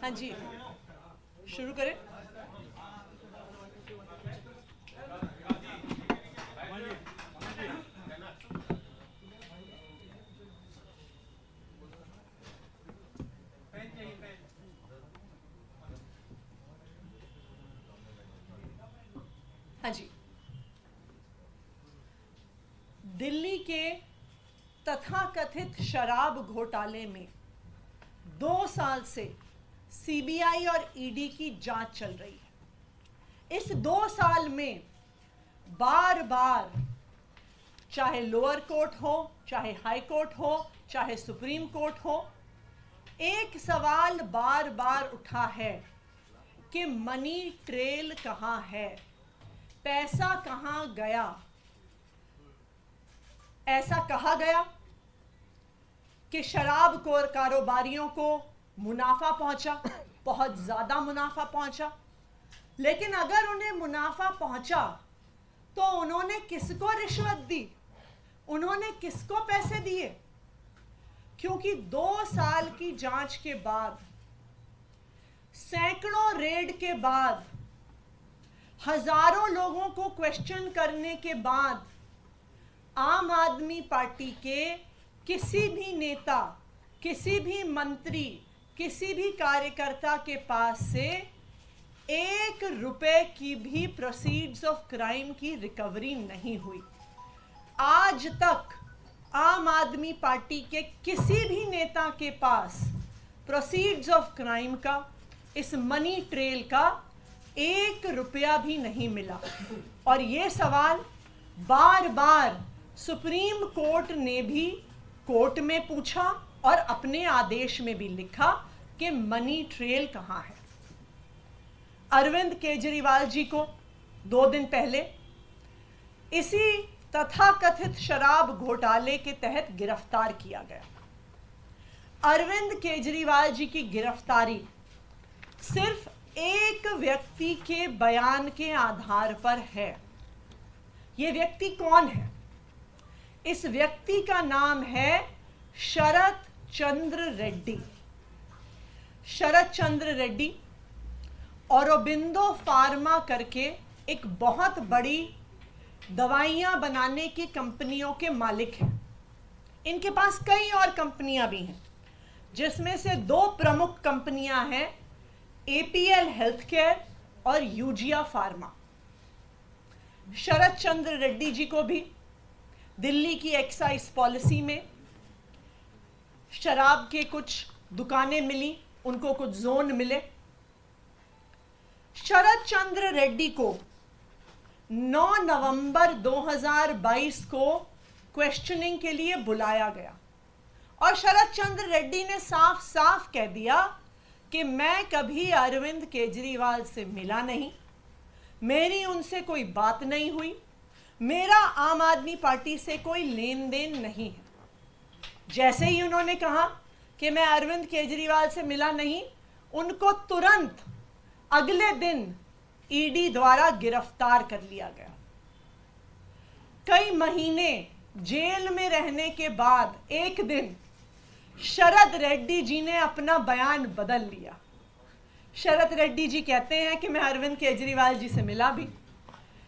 हाँ जी, शुरू करें। हाँ जी, दिल्ली के तथाकथित शराब घोटाले में 2 साल से सीबीआई और ईडी की जांच चल रही है। इस 2 साल में बार बार, चाहे लोअर कोर्ट हो, चाहे हाई कोर्ट हो, चाहे सुप्रीम कोर्ट हो, एक सवाल बार बार उठा है कि मनी ट्रेल कहां है, पैसा कहां गया। ऐसा कहा गया कि शराब कारोबारियों को मुनाफा पहुंचा, बहुत ज्यादा मुनाफा पहुंचा। लेकिन अगर उन्हें मुनाफा पहुंचा तो उन्होंने किसको रिश्वत दी, उन्होंने किसको पैसे दिए? क्योंकि 2 साल की जांच के बाद, सैकड़ों रेड के बाद, हजारों लोगों को क्वेश्चन करने के बाद आम आदमी पार्टी के किसी भी नेता, किसी भी मंत्री, किसी भी कार्यकर्ता के पास से 1 रुपए की भी प्रोसीड्स ऑफ क्राइम की रिकवरी नहीं हुई। आज तक आम आदमी पार्टी के किसी भी नेता के पास प्रोसीड्स ऑफ क्राइम का, इस मनी ट्रेल का 1 रुपया भी नहीं मिला। और ये सवाल बार बार सुप्रीम कोर्ट ने भी कोर्ट में पूछा और अपने आदेश में भी लिखा कि मनी ट्रेल कहां है। अरविंद केजरीवाल जी को 2 दिन पहले इसी तथाकथित शराब घोटाले के तहत गिरफ्तार किया गया। अरविंद केजरीवाल जी की गिरफ्तारी सिर्फ एक व्यक्ति के बयान के आधार पर है। यह व्यक्ति कौन है? इस व्यक्ति का नाम है शरत चंद्र रेड्डी। शरत चंद्र रेड्डी औरोबिंदो फार्मा करके एक बहुत बड़ी दवाइयां बनाने की कंपनियों के मालिक हैं। इनके पास कई और कंपनियां भी हैं, जिसमें से 2 प्रमुख कंपनियां हैं, एपीएल हेल्थ केयर और यूजिया फार्मा। शरत चंद्र रेड्डी जी को भी दिल्ली की एक्साइज पॉलिसी में शराब के कुछ दुकानें मिली, उनको कुछ जोन मिले। शरत चंद्र रेड्डी को 9 नवंबर 2022 को क्वेश्चनिंग के लिए बुलाया गया और शरत चंद्र रेड्डी ने साफ साफ कह दिया कि मैं कभी अरविंद केजरीवाल से मिला नहीं, मेरी उनसे कोई बात नहीं हुई, मेरा आम आदमी पार्टी से कोई लेन देन नहीं है। जैसे ही उन्होंने कहा कि मैं अरविंद केजरीवाल से मिला नहीं, उनको तुरंत अगले दिन ईडी द्वारा गिरफ्तार कर लिया गया। कई महीने जेल में रहने के बाद एक दिन शरद रेड्डी जी ने अपना बयान बदल लिया। शरद रेड्डी जी कहते हैं कि मैं अरविंद केजरीवाल जी से मिला भी।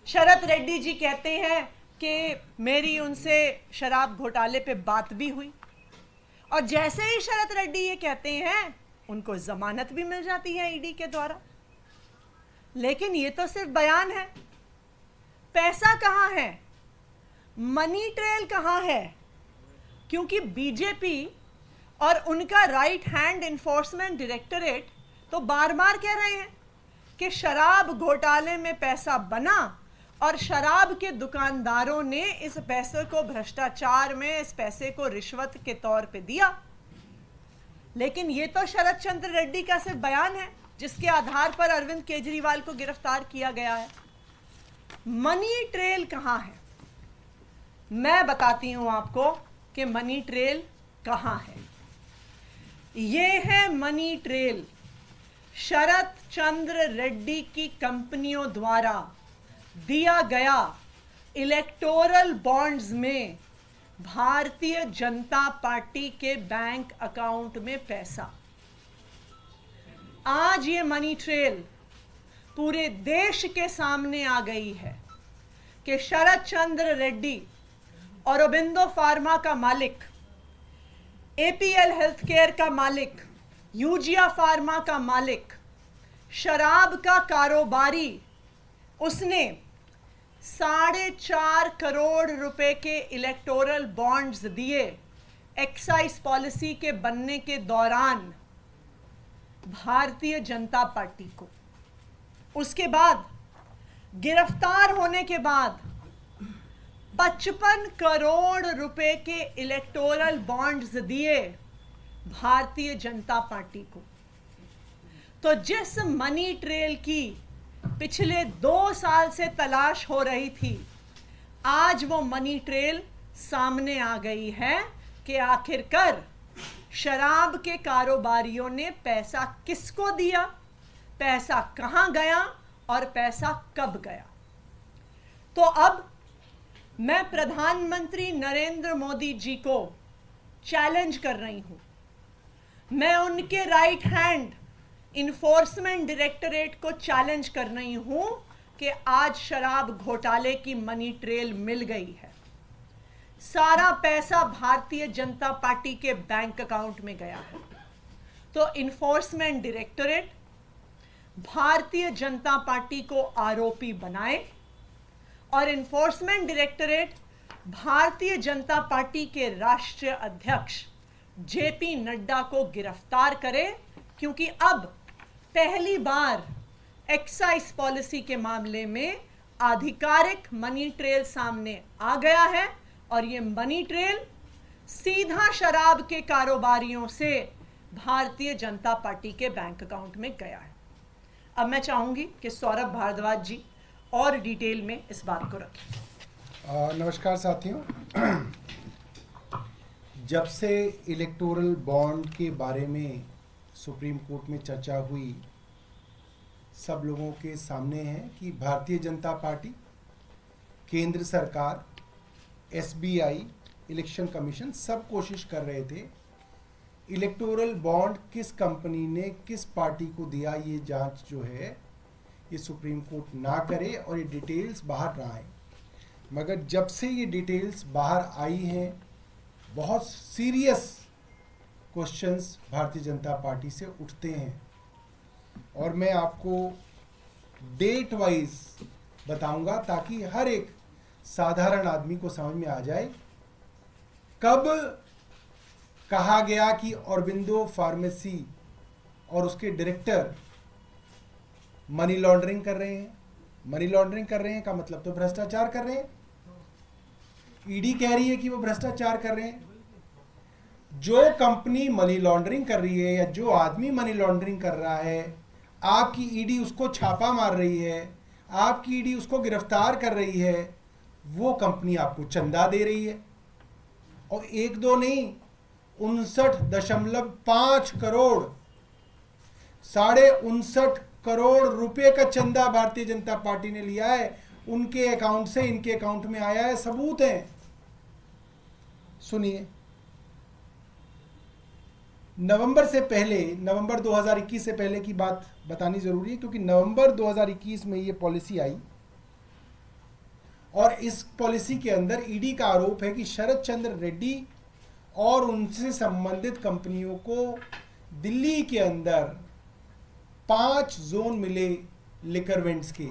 शरद रेड्डी जी कहते हैं कि मेरी उनसे शराब घोटाले पे बात भी हुई। और जैसे ही शरद रेड्डी ये कहते हैं, उनको जमानत भी मिल जाती है ईडी के द्वारा। लेकिन ये तो सिर्फ बयान है। पैसा कहां है? मनी ट्रेल कहां है? क्योंकि बीजेपी और उनका राइट हैंड इन्फोर्समेंट डायरेक्टरेट तो बार बार कह रहे हैं कि शराब घोटाले में पैसा बना और शराब के दुकानदारों ने इस पैसे को भ्रष्टाचार में, इस पैसे को रिश्वत के तौर पे दिया। लेकिन ये तो शरत चंद्र रेड्डी का सिर्फ बयान है, जिसके आधार पर अरविंद केजरीवाल को गिरफ्तार किया गया है। मनी ट्रेल कहां है? मैं बताती हूं आपको कि मनी ट्रेल कहां है। ये है मनी ट्रेल शरत चंद्र रेड्डी की कंपनियों द्वारा दिया गया इलेक्टोरल बॉन्ड्स में भारतीय जनता पार्टी के बैंक अकाउंट में पैसा। आज ये मनी ट्रेल पूरे देश के सामने आ गई है कि शरद चंद्र रेड्डी, औरोबिंदो फार्मा का मालिक, एपीएल हेल्थकेयर का मालिक, यूजिया फार्मा का मालिक, शराब का कारोबारी, उसने 4.5 करोड़ रुपए के इलेक्टोरल बॉन्ड्स दिए एक्साइज पॉलिसी के बनने के दौरान भारतीय जनता पार्टी को। उसके बाद गिरफ्तार होने के बाद 55 करोड़ रुपए के इलेक्टोरल बॉन्ड्स दिए भारतीय जनता पार्टी को। तो जिस मनी ट्रेल की पिछले 2 साल से तलाश हो रही थी, आज वो मनी ट्रेल सामने आ गई है कि आखिरकार शराब के कारोबारियों ने पैसा किसको दिया, पैसा कहां गया और पैसा कब गया। तो अब मैं प्रधानमंत्री नरेंद्र मोदी जी को चैलेंज कर रही हूं, मैं उनके राइट हैंड इन्फोर्समेंट डायरेक्टरेट को चैलेंज कर रही हूं कि आज शराब घोटाले की मनी ट्रेल मिल गई है। सारा पैसा भारतीय जनता पार्टी के बैंक अकाउंट में गया है। तो enforcement directorate Bharatiya Janata party को आरोपी बनाए और enforcement directorate Bharatiya Janata party के राष्ट्रीय अध्यक्ष जेपी नड्डा को गिरफ्तार करे, क्योंकि अब पहली बार एक्साइज पॉलिसी के मामले में आधिकारिक मनी ट्रेल सामने आ गया है और ये मनी ट्रेल सीधा शराब के कारोबारियों से भारतीय जनता पार्टी के बैंक अकाउंट में गया है। अब मैं चाहूंगी कि सौरभ भारद्वाज जी और डिटेल में इस बात को रखें। नमस्कार साथियों, जब से इलेक्टोरल बॉन्ड के बारे में सुप्रीम कोर्ट में चर्चा हुई, सब लोगों के सामने है कि भारतीय जनता पार्टी, केंद्र सरकार, एसबीआई, इलेक्शन कमीशन सब कोशिश कर रहे थे इलेक्टोरल बॉन्ड किस कंपनी ने किस पार्टी को दिया, ये जांच जो है ये सुप्रीम कोर्ट ना करे और ये डिटेल्स बाहर ना आए। मगर जब से ये डिटेल्स बाहर आई हैं, बहुत serious questions Bharatiya Janata party से उठते हैं और मैं आपको डेट वाइज बताऊंगा ताकि हर एक साधारण आदमी को समझ में आ जाए कब कहा गया कि औरोबिंदो फार्मेसी और उसके डायरेक्टर मनी लॉन्ड्रिंग कर रहे हैं। मनी लॉन्ड्रिंग कर रहे हैं का मतलब तो भ्रष्टाचार कर रहे हैं। ईडी कह रही है कि वो भ्रष्टाचार कर रहे हैं। जो कंपनी मनी लॉन्ड्रिंग कर रही है या जो आदमी मनी लॉन्ड्रिंग कर रहा है, आपकी ईडी उसको छापा मार रही है, आपकी ईडी उसको गिरफ्तार कर रही है, वो कंपनी आपको चंदा दे रही है। और 1-2 नहीं, 59.5 करोड़, 59.5 करोड़ रुपए का चंदा भारतीय जनता पार्टी ने लिया है। उनके अकाउंट से इनके अकाउंट में आया है, सबूत है। सुनिए, नवंबर से पहले, नवंबर 2021 से पहले की बात बतानी जरूरी है, क्योंकि नवंबर 2021 में ये पॉलिसी आई और इस पॉलिसी के अंदर ईडी का आरोप है कि शरद चंद्र रेड्डी और उनसे संबंधित कंपनियों को दिल्ली के अंदर 5 जोन मिले लिकर वेंट्स के।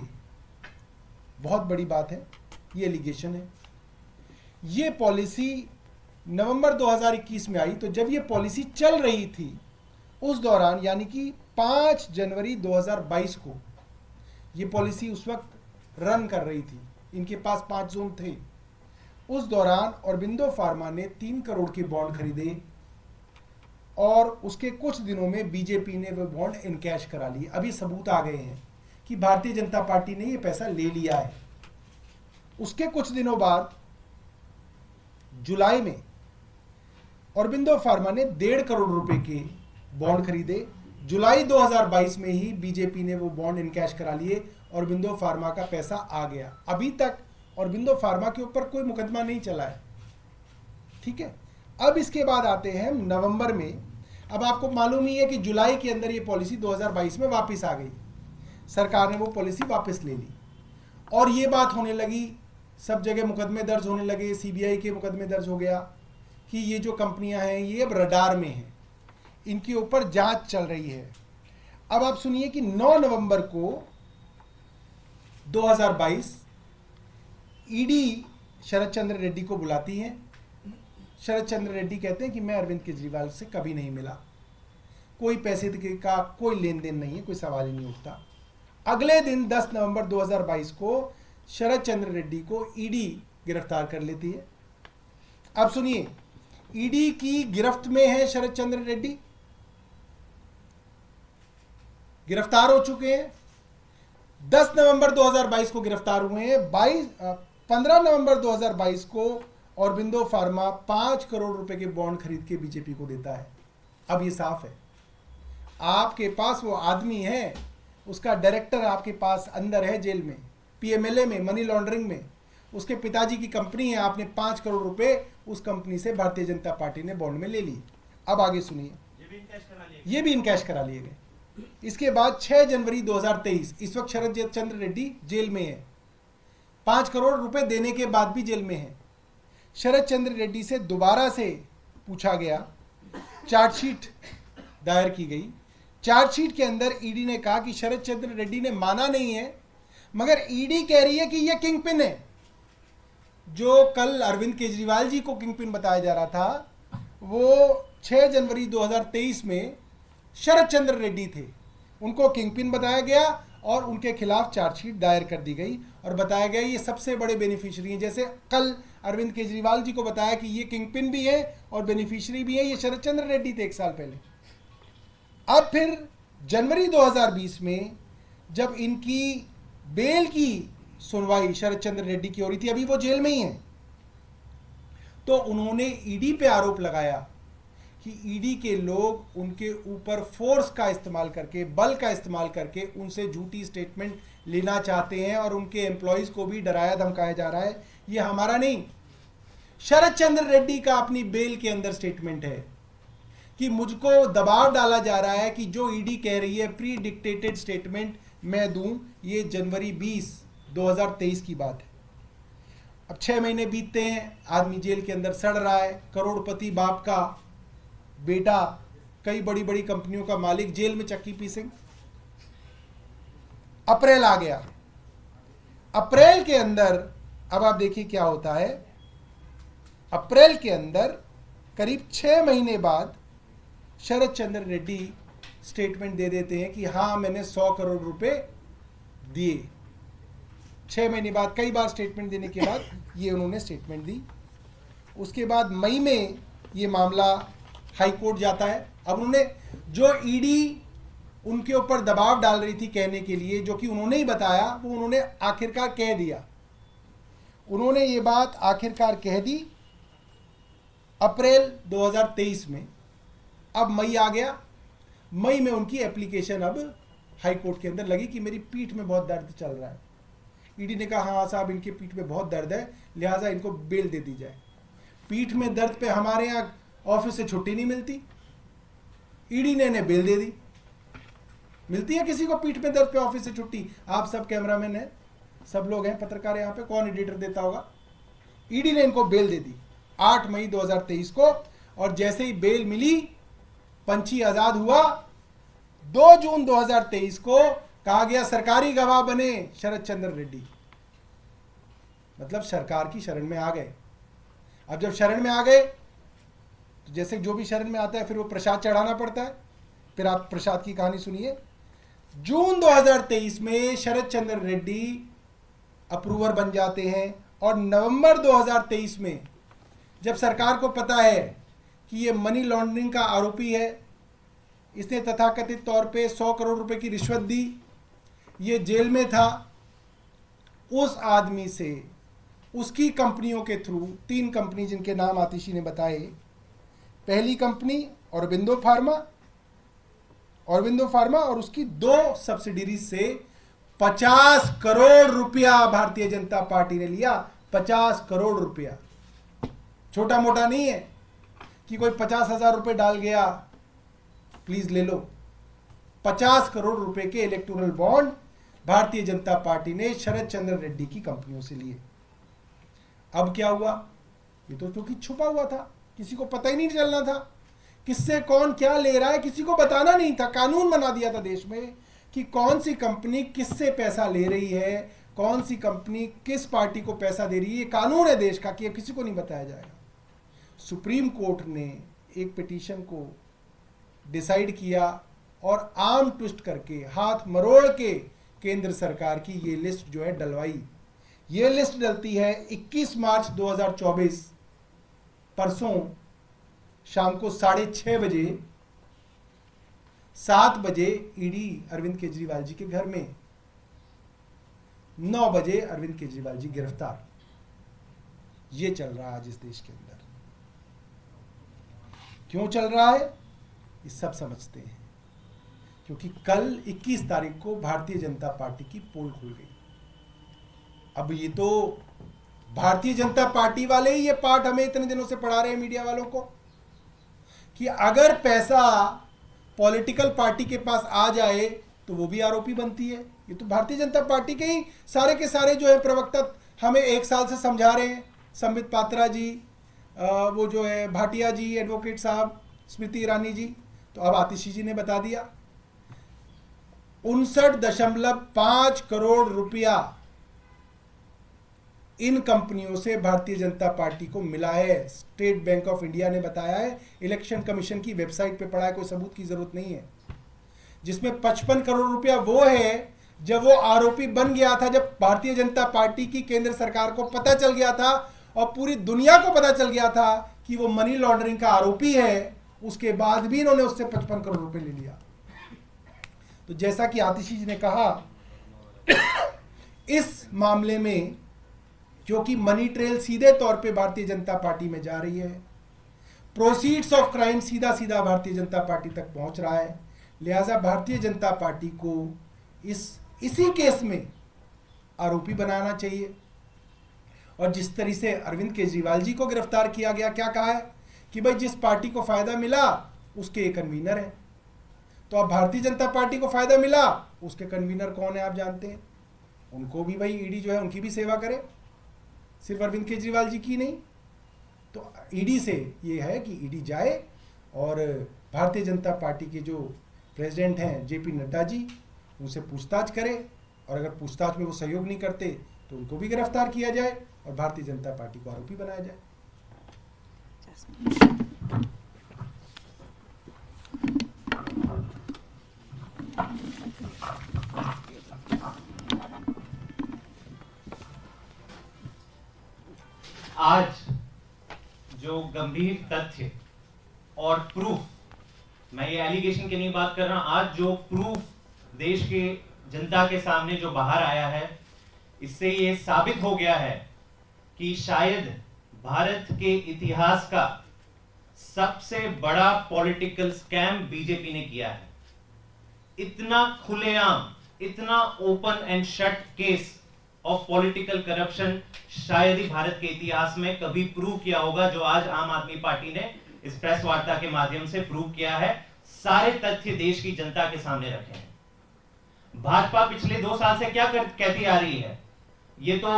बहुत बड़ी बात है, ये एलिगेशन है। ये पॉलिसी नवंबर 2021 में आई, तो जब ये पॉलिसी चल रही थी उस दौरान, यानी कि 5 जनवरी 2022 को ये पॉलिसी उस वक्त रन कर रही थी। इनके पास 5 जोन थे। उस दौरान औरोबिंदो फार्मा ने 3 करोड़ के बॉन्ड खरीदे और उसके कुछ दिनों में बीजेपी ने वो बॉन्ड इनकैश करा लिए। अभी सबूत आ गए हैं कि भारतीय जनता पार्टी ने ये पैसा ले लिया है। उसके कुछ दिनों बाद जुलाई में औरोबिंदो फार्मा ने 1.5 करोड़ रुपए के बॉन्ड खरीदे। जुलाई 2022 में ही बीजेपी ने वो बॉन्ड इनकैश करा लिए। औरोबिंदो फार्मा का पैसा आ गया। अभी तक औरोबिंदो फार्मा के ऊपर कोई मुकदमा नहीं चला है, ठीक है। अब इसके बाद आते हैं नवंबर में। अब आपको मालूम ही है कि जुलाई के अंदर ये पॉलिसी 2022 में वापस आ गई, सरकार ने वो पॉलिसी वापस ले ली और ये बात होने लगी, सब जगह मुकदमे दर्ज होने लगे, सीबीआई के मुकदमे दर्ज हो गया कि ये जो कंपनियां हैं ये अब रडार में हैं, इनके ऊपर जांच चल रही है। अब आप सुनिए कि 9 नवंबर को 2022 ईडी शरद चंद्र रेड्डी को बुलाती है। शरद चंद्र रेड्डी कहते हैं कि मैं अरविंद केजरीवाल से कभी नहीं मिला, कोई पैसे का कोई लेन देन नहीं है, कोई सवाल ही नहीं उठता। अगले दिन 10 नवंबर 2022 को शरद चंद्र रेड्डी को ईडी गिरफ्तार कर लेती है। अब सुनिए, ईडी की गिरफ्त में है शरद चंद्र रेड्डी, गिरफ्तार हो चुके हैं। 10 नवंबर 2022 को गिरफ्तार हुए हैं। 15 नवंबर 2022 को औरबिंदो फार्मा 5 करोड़ रुपए के बॉन्ड खरीद के बीजेपी को देता है। अब ये साफ है, आपके पास वो आदमी है, उसका डायरेक्टर आपके पास अंदर है जेल में, पीएमएलए में, मनी लॉन्ड्रिंग में, उसके पिताजी की कंपनी है, आपने 5 करोड़ रुपए उस कंपनी से भारतीय जनता पार्टी ने बॉन्ड में ले ली। अब आगे सुनिए, ये भी इनकैश करा लिए गए। इसके बाद 6 जनवरी 2023, इस वक्त शरद चंद्र रेड्डी जेल में है, 5 करोड़ रुपए देने के बाद भी जेल में है। शरद चंद्र रेड्डी से दोबारा से पूछा गया, चार्जशीट दायर की गई। चार्जशीट के अंदर ईडी ने कहा कि शरद चंद्र रेड्डी ने माना नहीं है, मगर ईडी कह रही है कि यह किंगपिन है। जो कल अरविंद केजरीवाल जी को किंगपिन बताया जा रहा था, वो 6 जनवरी 2023 में शरद चंद्र रेड्डी थे, उनको किंगपिन बताया गया और उनके खिलाफ चार्जशीट दायर कर दी गई और बताया गया ये सबसे बड़े बेनिफिशियरी हैं। जैसे कल अरविंद केजरीवाल जी को बताया कि ये किंगपिन भी है और बेनिफिशियरी भी है, ये शरद चंद्र रेड्डी थे 1 साल पहले। अब फिर जनवरी 2020 में जब इनकी बेल की सुनवाई शरद चंद्र रेड्डी की हो रही थी, अभी वो जेल में ही हैं, तो उन्होंने ईडी पे आरोप लगाया कि ईडी के लोग उनके ऊपर फोर्स का इस्तेमाल करके, बल का इस्तेमाल करके उनसे झूठी स्टेटमेंट लेना चाहते हैं और उनके एम्प्लॉयज को भी डराया धमकाया जा रहा है। ये हमारा नहीं, शरद चंद्र रेड्डी का अपनी बेल के अंदर स्टेटमेंट है कि मुझको दबाव डाला जा रहा है कि जो ईडी कह रही है प्री डिक्टेटेड स्टेटमेंट मैं दूं। ये जनवरी 20, 2023 की बात है। अब 6 महीने बीतते हैं, आदमी जेल के अंदर सड़ रहा है, करोड़पति बाप का बेटा, कई बड़ी बड़ी कंपनियों का मालिक, जेल में चक्की पीसेंगे। अप्रैल आ गया, अप्रैल के अंदर अब आप देखिए क्या होता है। अप्रैल के अंदर करीब 6 महीने बाद शरद चंद्र रेड्डी स्टेटमेंट दे देते हैं कि हाँ मैंने 100 करोड़ रुपए दिए। 6 महीने बाद, कई बार स्टेटमेंट देने के बाद ये उन्होंने स्टेटमेंट दी। उसके बाद मई में ये मामला हाई कोर्ट जाता है। अब उन्होंने जो ईडी उनके ऊपर दबाव डाल रही थी कहने के लिए, जो कि उन्होंने ही बताया, वो उन्होंने आखिरकार कह दिया। उन्होंने ये बात आखिरकार कह दी अप्रैल 2023 में। अब मई आ गया, मई में उनकी एप्लीकेशन अब हाई कोर्ट के अंदर लगी कि मेरी पीठ में बहुत दर्द चल रहा है। ईडी ने कहा हाँ साहब इनके पीठ में बहुत दर्द है, लिहाजा इनको बेल दे दी जाए। पीठ में दर्द पे हमारे यहाँ ऑफिस से छुट्टी नहीं मिलती, ईडी ने इन्हें बेल दे दी। मिलती है किसी को पीठ में दर्द पे ऑफिस से छुट्टी? आप सब कैमरामैन हैं, सब लोग हैं, पत्रकार यहाँ पे, कौन एडिटर देता होगा? ईडी ने इनको बेल दे दी 8 मई 2023 को। और जैसे ही बेल मिली, पंछी आजाद हुआ। 2 जून 2023 को कहा गया सरकारी गवाह बने शरद चंद्र रेड्डी, मतलब सरकार की शरण में आ गए। अब जब शरण में आ गए तो जैसे जो भी शरण में आता है फिर वो प्रसाद चढ़ाना पड़ता है। फिर आप प्रसाद की कहानी सुनिए। जून 2023 में शरद चंद्र रेड्डी अप्रूवर बन जाते हैं और नवंबर 2023 में जब सरकार को पता है कि ये मनी लॉन्ड्रिंग का आरोपी है, इसने तथाकथित तौर पे 100 करोड़ रुपए की रिश्वत दी, ये जेल में था, उस आदमी से उसकी कंपनियों के थ्रू 3 कंपनी जिनके नाम आतिशी ने बताए, पहली कंपनी औरबिंदो फार्मा और उसकी 2 सब्सिडीज से 50 करोड़ रुपया भारतीय जनता पार्टी ने लिया। 50 करोड़ रुपया छोटा मोटा नहीं है कि कोई 50,000 रुपये डाल गया प्लीज ले लो। 50 करोड़ रुपए के electoral bond Bharatiya Janata party ने शरद चंद्र रेड्डी की कंपनियों से लिए। अब क्या हुआ? ये तो क्योंकि छुपा हुआ था, किसी को पता ही नहीं चलना था किससे कौन क्या ले रहा है, किसी को बताना नहीं था। कानून बना दिया था देश में कि कौन सी कंपनी किससे पैसा ले रही है, कौन सी कंपनी किस पार्टी को पैसा दे रही है। ये कानून है देश का कि किसी को नहीं बताया जाएगा। सुप्रीम कोर्ट ने एक पिटीशन को डिसाइड किया और आर्म ट्विस्ट करके, हाथ मरोड़ के केंद्र सरकार की ये लिस्ट जो है डलवाई। ये लिस्ट डलती है 21 मार्च 2024 परसों शाम को 6:30 बजे, 7 बजे ईडी अरविंद केजरीवाल जी के घर में, 9 बजे अरविंद केजरीवाल जी गिरफ्तार। ये चल रहा है आज इस देश के अंदर। क्यों चल रहा है ये सब समझते हैं, क्योंकि कल 21 तारीख को भारतीय जनता पार्टी की पोल खुल गई। अब ये तो भारतीय जनता पार्टी वाले ही ये पाठ हमें इतने दिनों से पढ़ा रहे हैं मीडिया वालों को कि अगर पैसा पॉलिटिकल पार्टी के पास आ जाए तो वो भी आरोपी बनती है। ये तो भारतीय जनता पार्टी के ही सारे के सारे जो है प्रवक्ता हमें 1 साल से समझा रहे हैं। संबित पात्रा जी, वो जो है भाटिया जी, एडवोकेट साहब, स्मृति ईरानी जी, तो अब आतिशी जी ने बता दिया। 59.5 करोड़ रुपया इन कंपनियों से भारतीय जनता पार्टी को मिला है। स्टेट बैंक ऑफ इंडिया ने बताया है, इलेक्शन कमीशन की वेबसाइट पे पड़ा है, कोई सबूत की जरूरत नहीं है। जिसमें 55 करोड़ रुपया वो है जब वो आरोपी बन गया था, जब भारतीय जनता पार्टी की केंद्र सरकार को पता चल गया था और पूरी दुनिया को पता चल गया था कि वो मनी लॉन्ड्रिंग का आरोपी है। उसके बाद भी इन्होंने उससे 55 करोड़ रुपए ले लिया। तो जैसा कि आतिशी जी ने कहा, इस मामले में क्योंकि मनी ट्रेल सीधे तौर पे भारतीय जनता पार्टी में जा रही है, प्रोसीड्स ऑफ क्राइम सीधा सीधा भारतीय जनता पार्टी तक पहुंच रहा है, लिहाजा भारतीय जनता पार्टी को इसी केस में आरोपी बनाना चाहिए। और जिस तरह से अरविंद केजरीवाल जी को गिरफ्तार किया गया, क्या कहा है कि भाई जिस पार्टी को फायदा मिला उसके कन्वीनर है। तो अब भारतीय जनता पार्टी को फायदा मिला, उसके कन्वीनर कौन है आप जानते हैं। उनको भी भाई ईडी जो है उनकी भी सेवा करे, सिर्फ अरविंद केजरीवाल जी की नहीं। तो ईडी से ये है कि ईडी जाए और भारतीय जनता पार्टी के जो प्रेसिडेंट हैं जेपी नड्डा जी, उनसे पूछताछ करे, और अगर पूछताछ में वो सहयोग नहीं करते तो उनको भी गिरफ्तार किया जाए और भारतीय जनता पार्टी को आरोपी बनाया जाए। आज जो गंभीर तथ्य और प्रूफ, मैं ये एलिगेशन की नहीं बात कर रहा, आज जो प्रूफ देश के जनता के सामने जो बाहर आया है, इससे ये साबित हो गया है कि शायद भारत के इतिहास का सबसे बड़ा पॉलिटिकल स्कैम बीजेपी ने किया है। इतना खुलेआम, इतना open and shut case of political corruption शायद ही भारत के इतिहास में कभी प्रूव किया होगा, जो आज आम आदमी पार्टी ने इस प्रेस वार्ता के माध्यम से प्रूव किया है। सारे तथ्य देश की जनता के सामने रखे हैं। भाजपा पिछले 2 साल से क्या कहती आ रही है, ये तो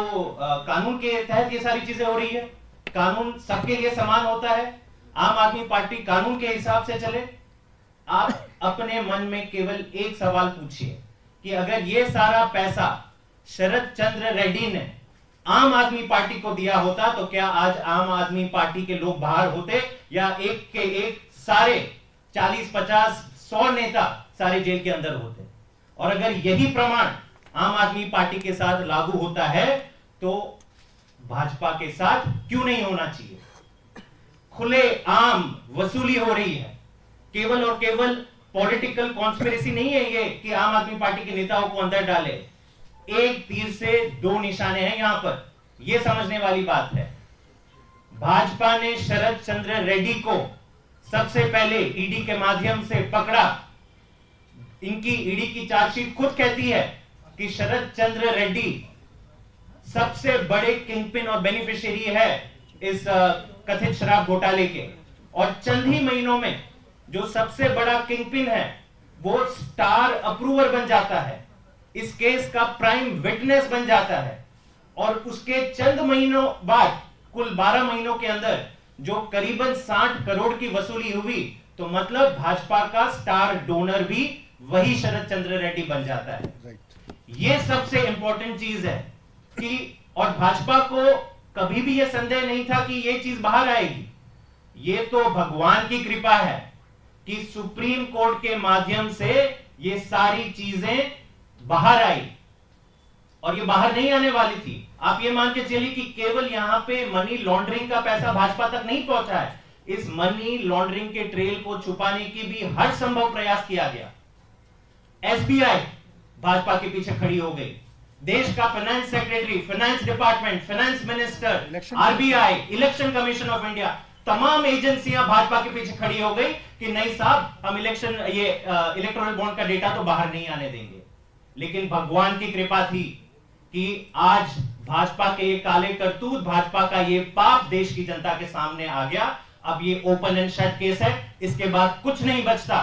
कानून के तहत ये सारी चीजें हो रही है, कानून सबके लिए समान होता है, आम आदमी पार्टी कानून के हिसाब से चले। आप अपने मन में केवल एक सवाल पूछिए कि अगर ये सारा पैसा शरद चंद्र रेड्डी ने आम आदमी पार्टी को दिया होता तो क्या आज आम आदमी पार्टी के लोग बाहर होते, या एक के एक सारे 40, 50, 100 नेता सारे जेल के अंदर होते। और अगर यही प्रमाण आम आदमी पार्टी के साथ लागू होता है तो भाजपा के साथ क्यों नहीं होना चाहिए। खुले आम वसूली हो रही है, केवल और केवल पॉलिटिकल कॉन्स्पिरेसी नहीं है ये कि आम आदमी पार्टी के नेताओं को अंदर डाले। एक तीर से 2 निशाने हैं यहां पर, यह समझने वाली बात है। भाजपा ने शरद चंद्र रेड्डी को सबसे पहले ईडी के माध्यम से पकड़ा। इनकी ईडी की चार्जशीट खुद कहती है कि शरद चंद्र रेड्डी सबसे बड़े किंगपिन और बेनिफिशियरी है इस कथित शराब घोटाले के, और चंद ही महीनों में जो सबसे बड़ा किंगपिन है वो स्टार अप्रूवर बन जाता है, इस केस का प्राइम विटनेस बन जाता है, और उसके चंद महीनों बाद कुल 12 महीनों के अंदर जो करीबन 60 करोड़ की वसूली हुई, तो मतलब भाजपा का स्टार डोनर भी वही शरद चंद्र रेड्डी बन जाता है। ये सबसे इंपॉर्टेंट चीज है कि, और भाजपा को कभी भी यह संदेह नहीं था कि यह चीज बाहर आएगी। ये तो भगवान की कृपा है कि सुप्रीम कोर्ट के माध्यम से ये सारी चीजें बाहर आई, और ये बाहर नहीं आने वाली थी। आप ये मान के चलिए कि केवल यहां पे मनी लॉन्ड्रिंग का पैसा भाजपा तक नहीं पहुंचा है, इस मनी लॉन्ड्रिंग के ट्रेल को छुपाने की भी हर संभव प्रयास किया गया। एसबीआई भाजपा के पीछे खड़ी हो गई, देश का finance secretary, finance department, finance minister, RBI, election commission of India, तमाम एजेंसियां भाजपा के पीछे खड़ी हो गई कि नहीं साहब, हम इलेक्टोरल बॉन्ड का डेटा तो बाहर नहीं आने देंगे। लेकिन भगवान की कृपा थी कि आज भाजपा के ये काले करतूत, भाजपा का ये पाप देश की जनता के सामने आ गया। अब ये ओपन एंड शट केस है, इसके बाद कुछ नहीं बचता।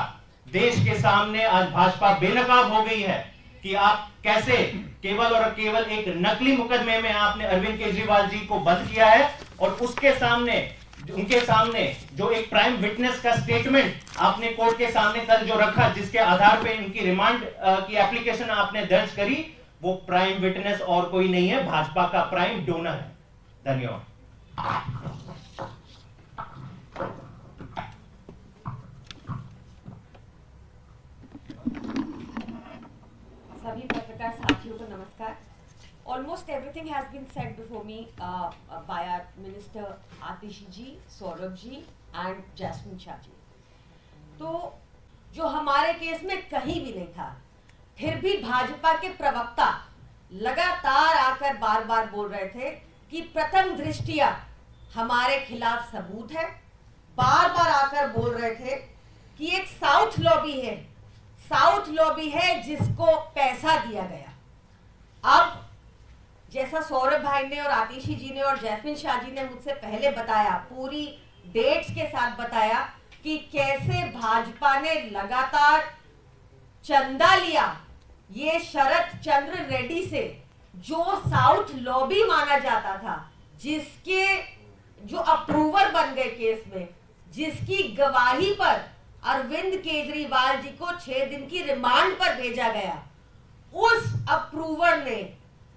देश के सामने आज भाजपा बेनकाब हो गई है कि आप कैसे केवल और केवल एक नकली मुकदमे में आपने अरविंद केजरीवाल जी को बंद किया है, और उसके सामने, उनके सामने जो एक प्राइम विटनेस का स्टेटमेंट आपने कोर्ट के सामने कल जो रखा, जिसके आधार पे इनकी रिमांड की एप्लीकेशन आपने दर्ज करी, वो प्राइम विटनेस और कोई नहीं है, भाजपा का प्राइम डोनर है। धन्यवाद। सभी पत्रकार साथियों को नमस्कार। Almost everything has been said before me by our Minister Atishi ji, Saurabh ji and Jasmine Shah ji. तो जो हमारे केस में कहीं भी नहीं था, फिर भी भाजपा के प्रवक्ता लगातार आकर बार बार बोल रहे थे कि प्रथम दृष्टिया हमारे खिलाफ सबूत है। बार बार आकर बोल रहे थे कि एक साउथ लॉबी है जिसको पैसा दिया गया। अब जैसा सौरभ भाई ने और आतिशी जी ने और जैस्मिन शाह जी ने मुझसे पहले बताया, पूरी डेट्स के साथ बताया कि कैसे भाजपा ने लगातार चंदा लिया ये शरद चंद्र रेड्डी से, जो साउथ लॉबी माना जाता था, जिसके जो अप्रूवर बन गए केस में, जिसकी गवाही पर अरविंद केजरीवाल जी को 6 दिन की रिमांड पर भेजा गया। उस अप्रूवर ने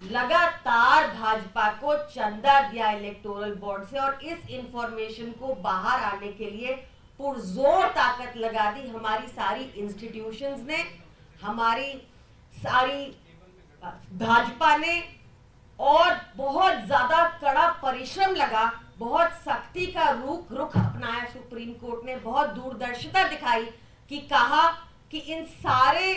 लगातार भाजपा को चंदा दिया इलेक्टोरल बॉन्ड से, और इस इंफॉर्मेशन को बाहर आने के लिए पुरजोर ताकत लगा दी हमारी सारी इंस्टीट्यूशंस ने, हमारी सारी भाजपा ने, और बहुत ज्यादा कड़ा परिश्रम लगा, बहुत सख्ती का रुख अपनाया सुप्रीम कोर्ट ने, बहुत दूरदर्शिता दिखाई कि कहा कि इन सारे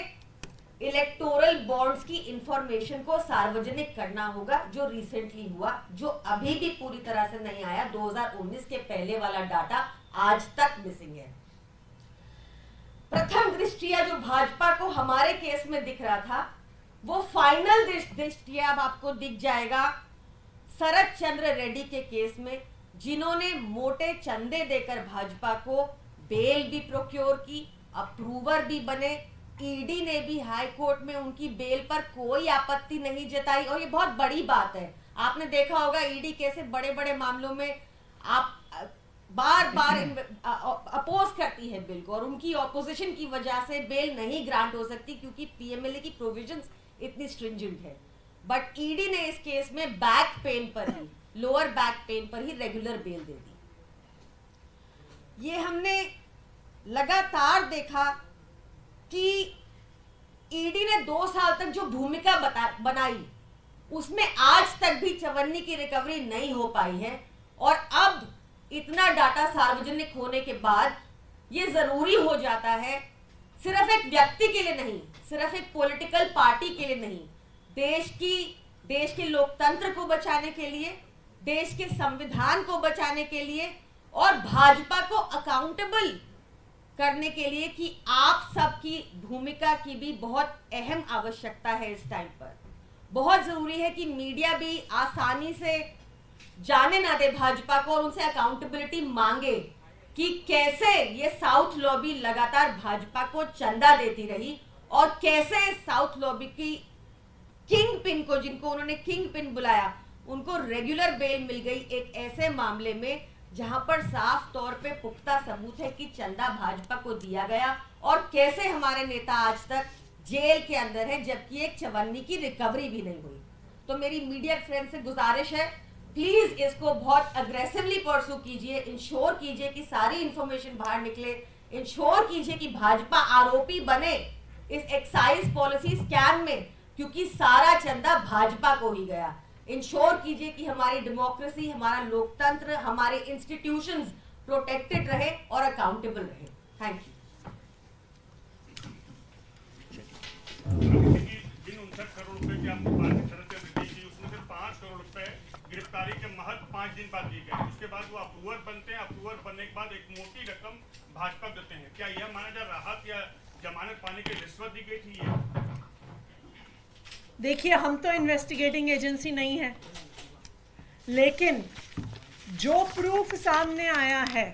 इलेक्टोरल बॉन्ड्स की इंफॉर्मेशन को सार्वजनिक करना होगा, जो रिसेंटली हुआ, जो अभी भी पूरी तरह से नहीं आया। 2019 के पहले वाला डाटा आज तक मिसिंग है। प्रथम दृष्टिया जो भाजपा को हमारे केस में दिख रहा था, वो फाइनल दृष्टिया अब आपको दिख जाएगा शरद चंद्र रेड्डी के केस में, जिन्होंने मोटे चंदे देकर भाजपा को बेल भी प्रोक्योर की, अप्रूवर भी बने। ईडी ने भी हाई कोर्ट में उनकी बेल पर कोई आपत्ति नहीं जताई, और ये बहुत बड़ी बात है। आपने देखा होगा ईडी कैसे बड़े बड़े मामलों में आप बार बार अपोज करती है बिल को, और उनकी ऑपोजिशन की वजह से बेल नहीं ग्रांट हो सकती क्योंकि पीएमएलए की प्रोविजंस इतनी स्ट्रिंजेंट है। बट ईडी ने इस केस में बैक पेन पर ही, लोअर बैक पेन पर ही रेगुलर बेल दे दी। ये हमने लगातार देखा कि ईडी ने 2 साल तक जो भूमिका बनाई, उसमें आज तक भी चवन्नी की रिकवरी नहीं हो पाई है, और अब इतना डाटा सार्वजनिक होने के बाद ये जरूरी हो जाता है, सिर्फ एक व्यक्ति के लिए नहीं, सिर्फ एक पॉलिटिकल पार्टी के लिए नहीं, देश के लोकतंत्र को बचाने के लिए, देश के संविधान को बचाने के लिए, और भाजपा को अकाउंटेबल करने के लिए कि आप सबकी भूमिका की भी बहुत अहम आवश्यकता है। इस टाइम पर बहुत जरूरी है कि मीडिया भी आसानी से जाने ना दे भाजपा को, और उनसे अकाउंटेबिलिटी मांगे कि कैसे ये साउथ लॉबी लगातार भाजपा को चंदा देती रही और कैसे साउथ लॉबी की किंग पिन को, जिनको उन्होंने किंग पिन बुलाया, उनको रेगुलर बेल मिल गई एक ऐसे मामले में जहां पर साफ तौर पे पुख्ता सबूत है कि चंदा भाजपा को दिया गया, और कैसे हमारे नेता आज तक जेल के अंदर है जबकि एक चवन्नी की रिकवरी भी नहीं हुई। तो मेरी मीडिया फ्रेंड से गुजारिश है, प्लीज इसको बहुत अग्रेसिवली परसू कीजिए, इंश्योर कीजिए कि सारी इंफॉर्मेशन बाहर निकले, इंश्योर कीजिए कि भाजपा आरोपी बने इस एक्साइज पॉलिसी स्कैम में, क्योंकि सारा चंदा भाजपा को ही गया। इंश्योर कीजिए कि हमारी डेमोक्रेसी, हमारा लोकतंत्र, हमारे इंस्टीट्यूशंस प्रोटेक्टेड रहे और अकाउंटेबल रहे। Thank you. जिन 59 करोड़ रुपए की आपको बात शरद दी गई, उसमें से 5 करोड़ रुपए गिरफ्तारी के महज 5 दिन बाद दी गई। उसके बाद वो अप्रूवर बनते हैं, अप्रूवर बनने के बाद एक मोटी रकम भाजपा देते हैं। क्या यह माना जा राहत या जमानत पाने की रिश्वत दी गई थी? देखिए, हम तो इन्वेस्टिगेटिंग एजेंसी नहीं है, लेकिन जो प्रूफ सामने आया है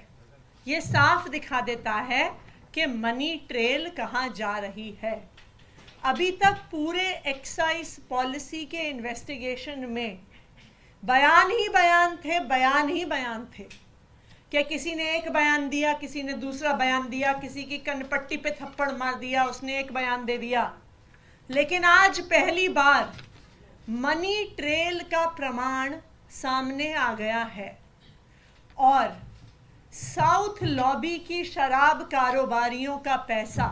ये साफ दिखा देता है कि मनी ट्रेल कहाँ जा रही है। अभी तक पूरे एक्साइज पॉलिसी के इन्वेस्टिगेशन में बयान ही बयान थे, बयान ही बयान थे कि किसी ने एक बयान दिया, किसी ने दूसरा बयान दिया, किसी की कनपट्टी पे थप्पड़ मार दिया, उसने एक बयान दे दिया। लेकिन आज पहली बार मनी ट्रेल का प्रमाण सामने आ गया है और साउथ लॉबी की शराब कारोबारियों का पैसा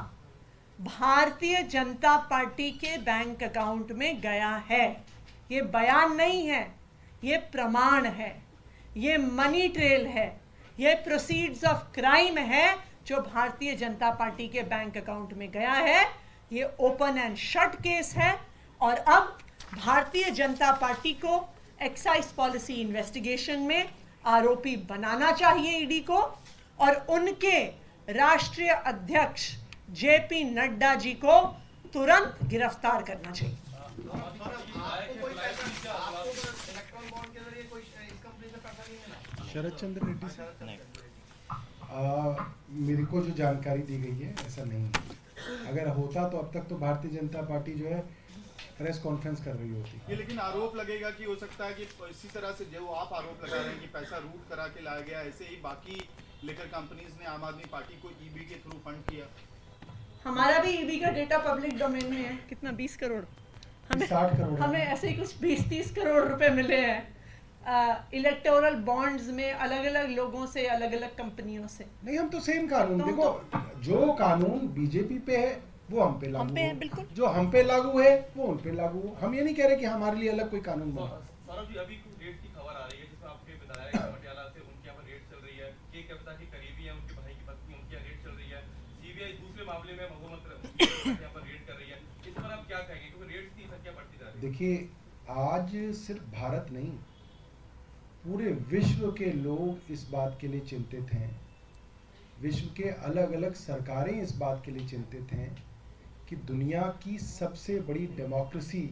भारतीय जनता पार्टी के बैंक अकाउंट में गया है। ये बयान नहीं है, ये प्रमाण है, ये मनी ट्रेल है, ये प्रोसीड्स ऑफ क्राइम है जो भारतीय जनता पार्टी के बैंक अकाउंट में गया है। ये ओपन एंड शट केस है और अब भारतीय जनता पार्टी को एक्साइज पॉलिसी इन्वेस्टिगेशन में आरोपी बनाना चाहिए ईडी को, और उनके राष्ट्रीय अध्यक्ष जेपी नड्डा जी को तुरंत गिरफ्तार करना चाहिए। शरद चंद्र रेड्डी सर, मेरे को जो जानकारी दी गई है ऐसा नहीं है। अगर होता तो अब तक तो भारतीय जनता पार्टी जो है प्रेस कॉन्फ्रेंस कर रही होती। ये लेकिन आरोप लगेगा कि हो सकता है कि इसी तरह से जो आप आरोप लगा रहे हैं कि पैसा रूट करा के लाया गया, ऐसे ही बाकी लेकर कंपनीज ने आम आदमी पार्टी को ईबी के थ्रू फंड किया। हमारा भी ईबी का डेटा पब्लिक डोमेन में है। कितना 20 करोड़, हमें 60 करोड़ हमें ऐसे ही कुछ 20-30 करोड़ रुपए मिले हैं इलेक्टोरल बॉन्ड्स में, अलग अलग लोगों से, अलग अलग कंपनियों से। नहीं, हम तो सेम कानून, तो देखो जो कानून बीजेपी पे है वो हम पे लागू है, हो, बिल्कुल। जो हम पे लागू है वो उन पे लागू हो। हम ये नहीं कह रहे कि हमारे लिए अलग कोई कानून बना। सौरभ जी, अभी कुछ रेट की खबर आ रही है जिसमें आपके बताया कि पटियाला से उनके यहाँ पर रेट चल रही है, के कविता की करीबी है, उनके भाई की पत्नी, उनके यहाँ रेट चल रही है, सीबीआई दूसरे मामले में महोमत यहाँ पर रेट कर रही है। इस पर आप क्या कहेंगे, क्योंकि रेट की संख्या बढ़ती जा रही है? देखिए, आज सिर्फ भारत नहीं, पूरे विश्व के लोग इस बात के लिए चिंतित हैं, विश्व के अलग अलग सरकारें इस बात के लिए चिंतित हैं कि दुनिया की सबसे बड़ी डेमोक्रेसी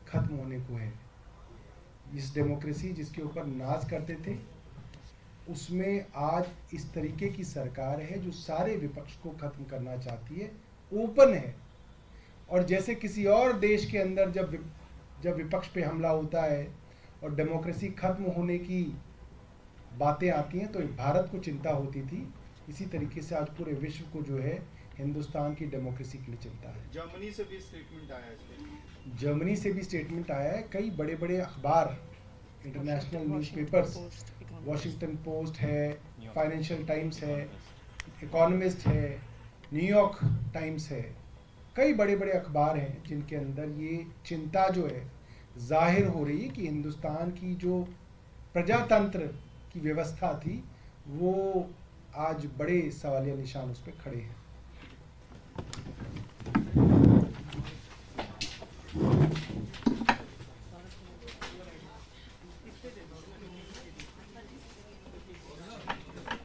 खत्म होने को है। इस डेमोक्रेसी जिसके ऊपर नाज करते थे, उसमें आज इस तरीके की सरकार है जो सारे विपक्ष को खत्म करना चाहती है, ओपन है। और जैसे किसी और देश के अंदर जब विपक्ष पे हमला होता है और डेमोक्रेसी खत्म होने की बातें आती हैं तो भारत को चिंता होती थी, इसी तरीके से आज पूरे विश्व को जो है हिंदुस्तान की डेमोक्रेसी के लिए चिंता है। जर्मनी से भी स्टेटमेंट आया है इसके। जर्मनी से भी स्टेटमेंट आया है। कई बड़े बड़े अखबार, इंटरनेशनल न्यूज़पेपर्स, वॉशिंगटन पोस्ट है, फाइनेंशियल टाइम्स है, इकोनॉमिस्ट है, न्यूयॉर्क टाइम्स है, कई बड़े बड़े अखबार हैं जिनके अंदर ये चिंता जो है जाहिर हो रही है कि हिंदुस्तान की जो प्रजातंत्र की व्यवस्था थी वो आज बड़े सवालिया निशान उस पर खड़े हैं।